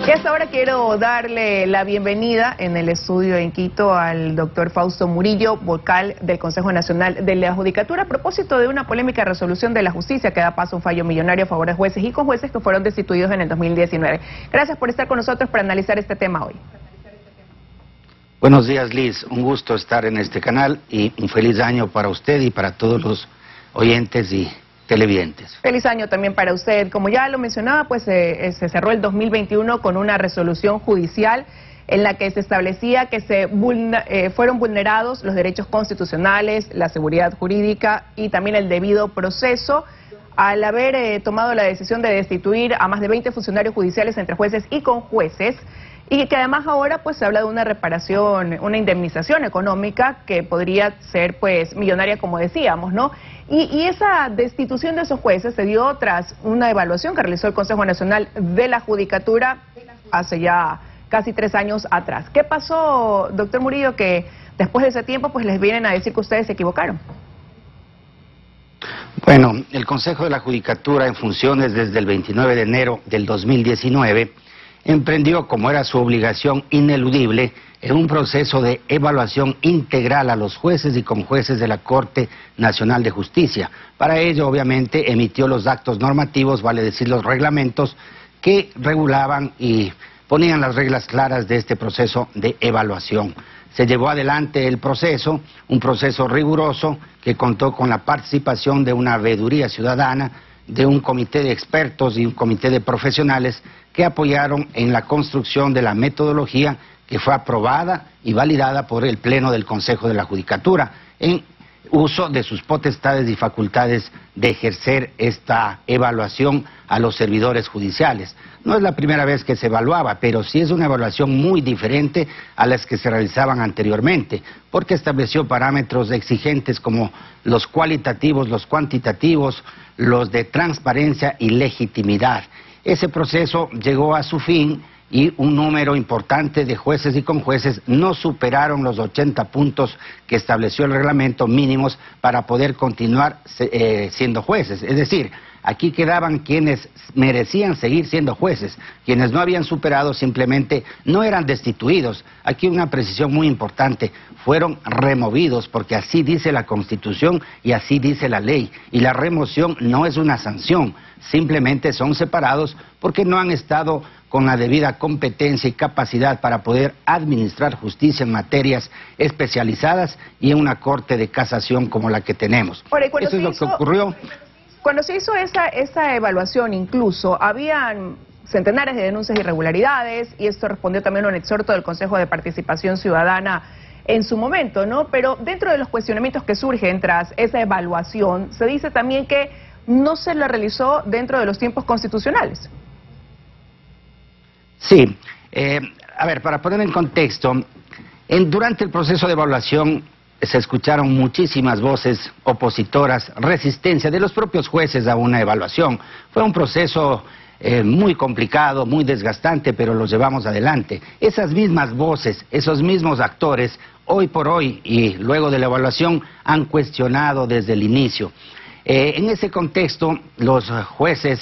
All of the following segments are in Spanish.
Y hasta ahora quiero darle la bienvenida en el estudio en Quito al doctor Fausto Murillo, vocal del Consejo Nacional de la Judicatura, a propósito de una polémica resolución de la justicia que da paso a un fallo millonario a favor de jueces y conjueces que fueron destituidos en el 2019. Gracias por estar con nosotros para analizar este tema hoy. Buenos días, Liz. Un gusto estar en este canal y un feliz año para usted y para todos los oyentes y televidentes. Feliz año también para usted. Como ya lo mencionaba, pues se cerró el 2021 con una resolución judicial en la que se establecía que fueron vulnerados los derechos constitucionales, la seguridad jurídica y también el debido proceso al haber tomado la decisión de destituir a más de 20 funcionarios judiciales entre jueces y conjueces, y que además ahora pues se habla de una reparación, una indemnización económica que podría ser pues millonaria, como decíamos, ¿no? Y esa destitución de esos jueces se dio tras una evaluación que realizó el Consejo Nacional de la Judicatura hace ya casi 3 años atrás. ¿Qué pasó, doctor Murillo, que después de ese tiempo pues les vienen a decir que ustedes se equivocaron? Bueno, el Consejo de la Judicatura, en funciones desde el 29 de enero del 2019, emprendió, como era su obligación ineludible, en un proceso de evaluación integral a los jueces y conjueces de la Corte Nacional de Justicia. Para ello, obviamente, emitió los actos normativos, vale decir los reglamentos, que regulaban y ponían las reglas claras de este proceso de evaluación. Se llevó adelante el proceso, un proceso riguroso que contó con la participación de una veeduría ciudadana, de un comité de expertos y un comité de profesionales que apoyaron en la construcción de la metodología que fue aprobada y validada por el Pleno del Consejo de la Judicatura en uso de sus potestades y facultades de ejercer esta evaluación a los servidores judiciales. No es la primera vez que se evaluaba, pero sí es una evaluación muy diferente a las que se realizaban anteriormente, porque estableció parámetros exigentes como los cualitativos, los cuantitativos, los de transparencia y legitimidad. Ese proceso llegó a su fin y un número importante de jueces y conjueces no superaron los 80 puntos que estableció el reglamento mínimos para poder continuar siendo jueces. Es decir, aquí quedaban quienes merecían seguir siendo jueces. Quienes no habían superado simplemente no eran destituidos. Aquí una precisión muy importante: fueron removidos, porque así dice la Constitución y así dice la ley. Y la remoción no es una sanción, simplemente son separados porque no han estado con la debida competencia y capacidad para poder administrar justicia en materias especializadas y en una corte de casación como la que tenemos. Eso es lo que ocurrió. Cuando se hizo esa evaluación, incluso habían centenares de denuncias de irregularidades, y esto respondió también a un exhorto del Consejo de Participación Ciudadana en su momento, ¿no? Pero dentro de los cuestionamientos que surgen tras esa evaluación, se dice también que no se la realizó dentro de los tiempos constitucionales. Sí, a ver, para poner en contexto, durante el proceso de evaluación se escucharon muchísimas voces opositoras, resistencia de los propios jueces a una evaluación. Fue un proceso muy complicado, muy desgastante, pero lo llevamos adelante. Esas mismas voces, esos mismos actores, hoy por hoy y luego de la evaluación, han cuestionado desde el inicio. En ese contexto, los jueces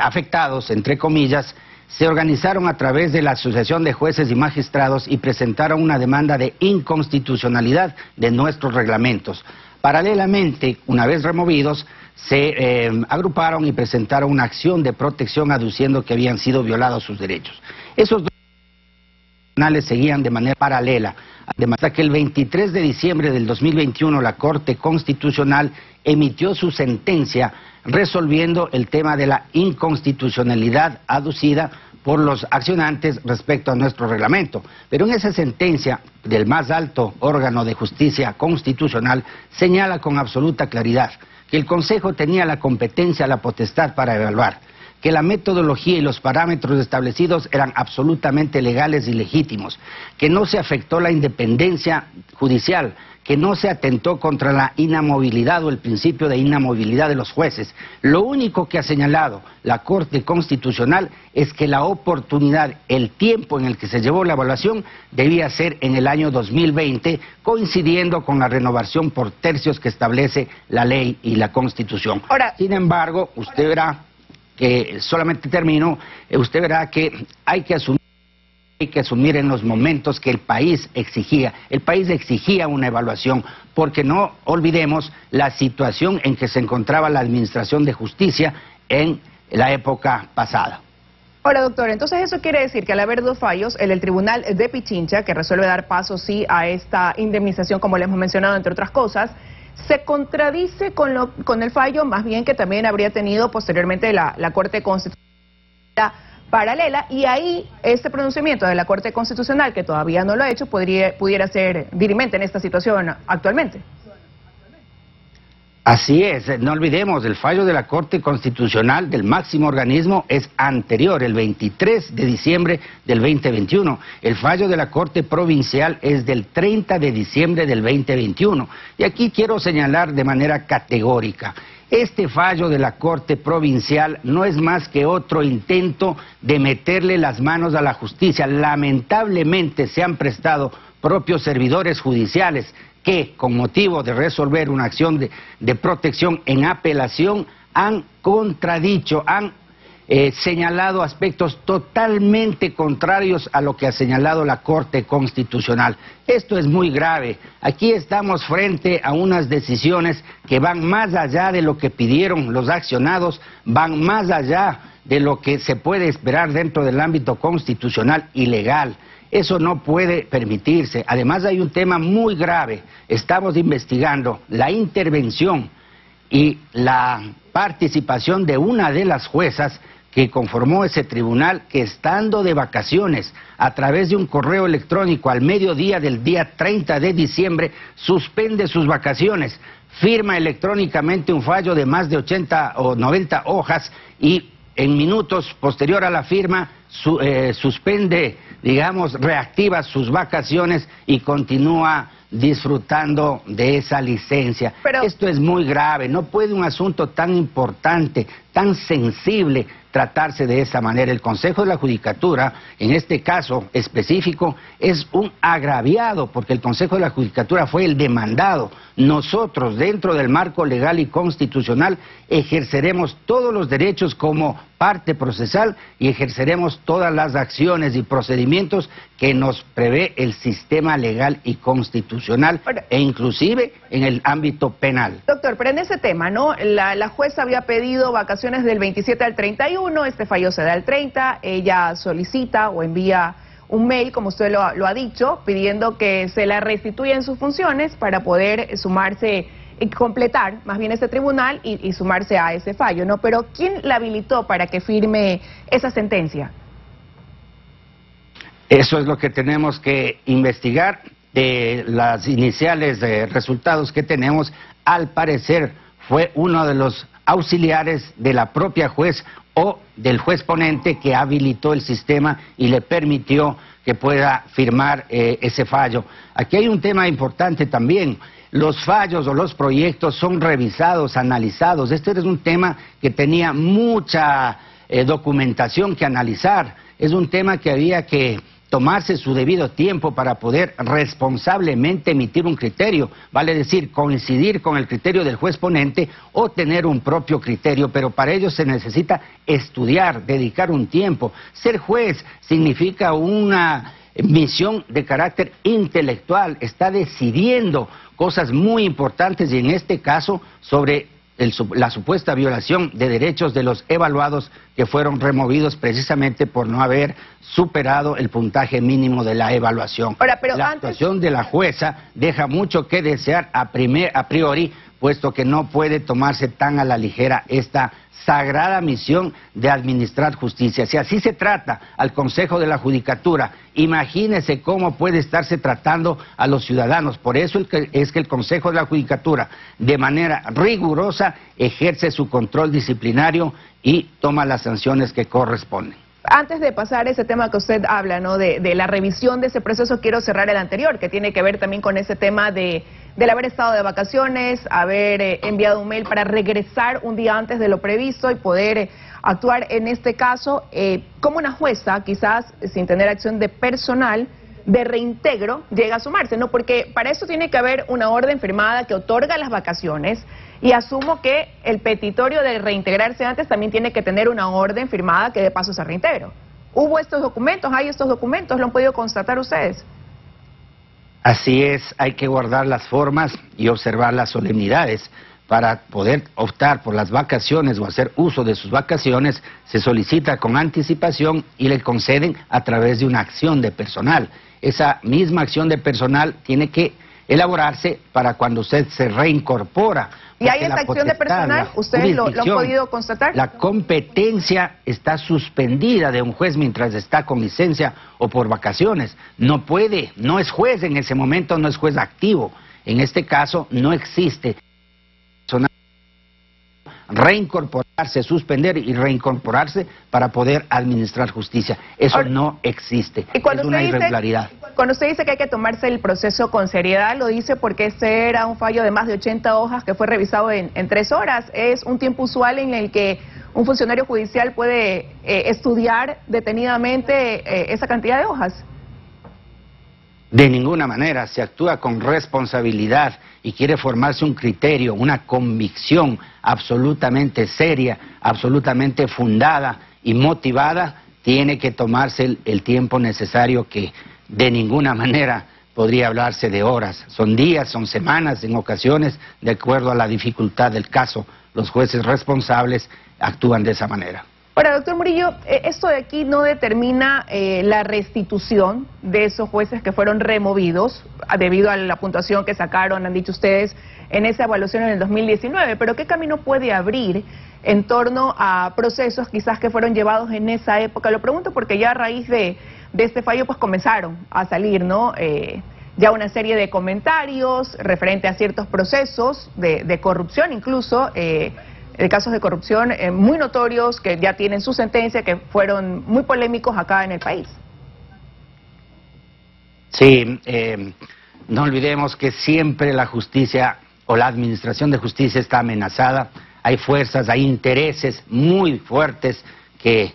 afectados, entre comillas, se organizaron a través de la Asociación de Jueces y Magistrados y presentaron una demanda de inconstitucionalidad de nuestros reglamentos. Paralelamente, una vez removidos, se agruparon y presentaron una acción de protección aduciendo que habían sido violados sus derechos. Esos dos tribunales seguían de manera paralela, hasta que el 23 de diciembre del 2021 la Corte Constitucional emitió su sentencia resolviendo el tema de la inconstitucionalidad aducida por los accionantes respecto a nuestro reglamento. Pero en esa sentencia del más alto órgano de justicia constitucional señala con absoluta claridad que el Consejo tenía la competencia, la potestad para evaluar, que la metodología y los parámetros establecidos eran absolutamente legales y legítimos, que no se afectó la independencia judicial, que no se atentó contra la inamovilidad o el principio de inamovilidad de los jueces. Lo único que ha señalado la Corte Constitucional es que la oportunidad, el tiempo en el que se llevó la evaluación debía ser en el año 2020, coincidiendo con la renovación por tercios que establece la ley y la Constitución. Sin embargo, usted verá que solamente termino, usted verá que hay que asumir en los momentos que el país exigía una evaluación, porque no olvidemos la situación en que se encontraba la Administración de Justicia en la época pasada. Ahora, doctor, entonces eso quiere decir que al haber dos fallos, el del Tribunal de Pichincha, que resuelve dar paso sí a esta indemnización, como le hemos mencionado, entre otras cosas, se contradice con el fallo, más bien que también habría tenido posteriormente la Corte Constitucional paralela, y ahí este pronunciamiento de la Corte Constitucional, que todavía no lo ha hecho, pudiera ser dirimente en esta situación actualmente. Así es, no olvidemos, el fallo de la Corte Constitucional del máximo organismo es anterior, el 23 de diciembre del 2021. El fallo de la Corte Provincial es del 30 de diciembre del 2021. Y aquí quiero señalar de manera categórica, este fallo de la Corte Provincial no es más que otro intento de meterle las manos a la justicia. Lamentablemente se han prestado propios servidores judiciales que, con motivo de resolver una acción de protección en apelación, han contradicho, han señalado aspectos totalmente contrarios a lo que ha señalado la Corte Constitucional. Esto es muy grave. Aquí estamos frente a unas decisiones que van más allá de lo que pidieron los accionados, van más allá de lo que se puede esperar dentro del ámbito constitucional y legal. Eso no puede permitirse. Además hay un tema muy grave. Estamos investigando la intervención y la participación de una de las juezas que conformó ese tribunal, que estando de vacaciones a través de un correo electrónico al mediodía del día 30 de diciembre, suspende sus vacaciones, firma electrónicamente un fallo de más de 80 o 90 hojas y en minutos posterior a la firma suspende, digamos, reactiva sus vacaciones y continúa disfrutando de esa licencia. Pero esto es muy grave, no puede un asunto tan importante, tan sensible, tratarse de esa manera. El Consejo de la Judicatura, en este caso específico, es un agraviado, porque el Consejo de la Judicatura fue el demandado. Nosotros, dentro del marco legal y constitucional, ejerceremos todos los derechos como parte procesal y ejerceremos todas las acciones y procedimientos que nos prevé el sistema legal y constitucional, e inclusive en el ámbito penal. Doctor, pero en ese tema, ¿no? La jueza había pedido vacaciones del 27 al 31, este fallo se da el 30, ella solicita o envía un mail, como usted lo ha dicho, pidiendo que se la restituyan sus funciones para poder sumarse y completar más bien este tribunal y sumarse a ese fallo, ¿no? Pero ¿quién la habilitó para que firme esa sentencia? Eso es lo que tenemos que investigar. De las iniciales resultados que tenemos, al parecer fue uno de los auxiliares de la propia juez o del juez ponente que habilitó el sistema y le permitió que pueda firmar ese fallo. Aquí hay un tema importante también. Los fallos o los proyectos son revisados, analizados. Este es un tema que tenía mucha documentación que analizar. Es un tema que había que tomarse su debido tiempo para poder responsablemente emitir un criterio, vale decir, coincidir con el criterio del juez ponente o tener un propio criterio, pero para ello se necesita estudiar, dedicar un tiempo. Ser juez significa una misión de carácter intelectual, está decidiendo cosas muy importantes y en este caso sobre la supuesta violación de derechos de los evaluados que fueron removidos precisamente por no haber superado el puntaje mínimo de la evaluación. Ahora, pero la actuación de la jueza deja mucho que desear a priori, puesto que no puede tomarse tan a la ligera esta sagrada misión de administrar justicia. Si así se trata al Consejo de la Judicatura, imagínese cómo puede estarse tratando a los ciudadanos. Por eso es que el Consejo de la Judicatura, de manera rigurosa, ejerce su control disciplinario y toma las sanciones que corresponden. Antes de pasar a ese tema que usted habla, ¿no? de la revisión de ese proceso, quiero cerrar el anterior, que tiene que ver también con ese tema del haber estado de vacaciones, haber enviado un mail para regresar un día antes de lo previsto y poder actuar en este caso como una jueza, quizás sin tener acción de personal, de reintegro llega a sumarse, ¿no? Porque para eso tiene que haber una orden firmada que otorga las vacaciones, y asumo que el petitorio de reintegrarse antes también tiene que tener una orden firmada que dé paso a ese reintegro. ¿Hubo estos documentos? ¿Hay estos documentos? ¿Lo han podido constatar ustedes? Así es, hay que guardar las formas y observar las solemnidades. Para poder optar por las vacaciones o hacer uso de sus vacaciones, se solicita con anticipación y le conceden a través de una acción de personal. Esa misma acción de personal tiene que elaborarse para cuando usted se reincorpora. ¿Y hay esa acción de personal? ¿Ustedes lo han podido constatar? La competencia está suspendida de un juez mientras está con licencia o por vacaciones. No puede, no es juez en ese momento, no es juez activo. En este caso no existe reincorporarse, suspender y reincorporarse para poder administrar justicia. Eso no existe, es una irregularidad. Cuando usted dice que hay que tomarse el proceso con seriedad, lo dice porque este era un fallo de más de 80 hojas que fue revisado en 3 horas. ¿Es un tiempo usual en el que un funcionario judicial puede estudiar detenidamente esa cantidad de hojas? De ninguna manera. Se actúa con responsabilidad y quiere formarse un criterio, una convicción absolutamente seria, absolutamente fundada y motivada. Tiene que tomarse el tiempo necesario, que de ninguna manera podría hablarse de horas. Son días, son semanas, en ocasiones, de acuerdo a la dificultad del caso. Los jueces responsables actúan de esa manera. Ahora, doctor Murillo, esto de aquí no determina la restitución de esos jueces que fueron removidos debido a la puntuación que sacaron, han dicho ustedes, en esa evaluación en el 2019, pero ¿qué camino puede abrir en torno a procesos quizás que fueron llevados en esa época? Lo pregunto porque ya a raíz de este fallo pues comenzaron a salir, ¿no? Ya una serie de comentarios referente a ciertos procesos de corrupción, incluso de casos de corrupción muy notorios que ya tienen su sentencia, que fueron muy polémicos acá en el país. Sí, no olvidemos que siempre la justicia o la administración de justicia está amenazada. Hay fuerzas, hay intereses muy fuertes que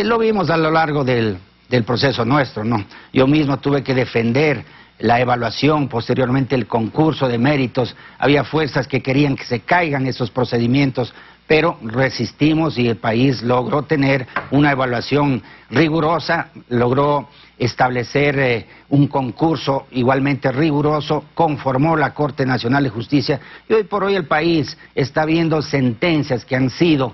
lo vimos a lo largo del proceso nuestro, ¿no? Yo mismo tuve que defender la evaluación, posteriormente el concurso de méritos. Había fuerzas que querían que se caigan esos procedimientos, pero resistimos y el país logró tener una evaluación rigurosa, logró establecer un concurso igualmente riguroso, conformó la Corte Nacional de Justicia, y hoy por hoy el país está viendo sentencias que han sido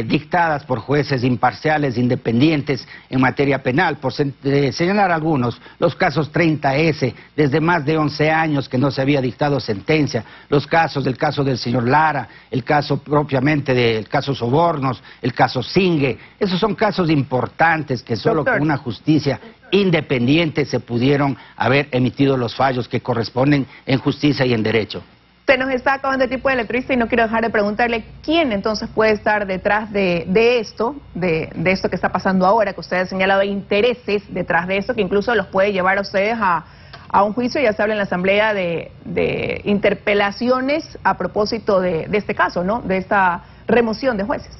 dictadas por jueces imparciales, independientes en materia penal. Por señalar algunos, los casos 30S, desde más de 11 años que no se había dictado sentencia, los casos del caso del señor Lara, el caso propiamente del caso Sobornos, el caso Singue. Esos son casos importantes que solo con una justicia independiente se pudieron haber emitido los fallos que corresponden en justicia y en derecho. Se nos está acabando el tiempo de la entrevista y no quiero dejar de preguntarle quién entonces puede estar detrás de esto que está pasando ahora, que usted ha señalado, hay intereses detrás de esto que incluso los puede llevar a ustedes a un juicio. Ya se habla en la Asamblea de interpelaciones a propósito de este caso, ¿no? De esta remoción de jueces.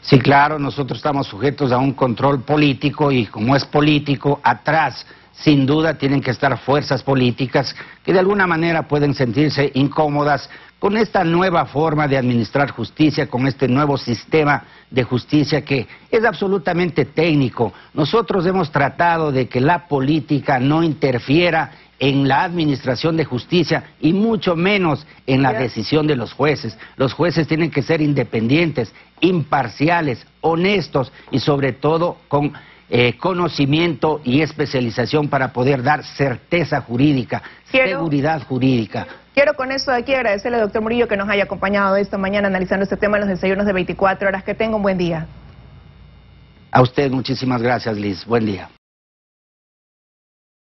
Sí, claro, nosotros estamos sujetos a un control político y como es político, atrás sin duda tienen que estar fuerzas políticas que de alguna manera pueden sentirse incómodas con esta nueva forma de administrar justicia, con este nuevo sistema de justicia que es absolutamente técnico. Nosotros hemos tratado de que la política no interfiera en la administración de justicia y mucho menos en la decisión de los jueces. Los jueces tienen que ser independientes, imparciales, honestos y sobre todo con conocimiento y especialización para poder dar certeza jurídica, seguridad jurídica. Quiero con esto de aquí agradecerle al doctor Murillo que nos haya acompañado esta mañana analizando este tema en los desayunos de 24 horas. Que tenga un buen día. A usted muchísimas gracias, Liz. Buen día.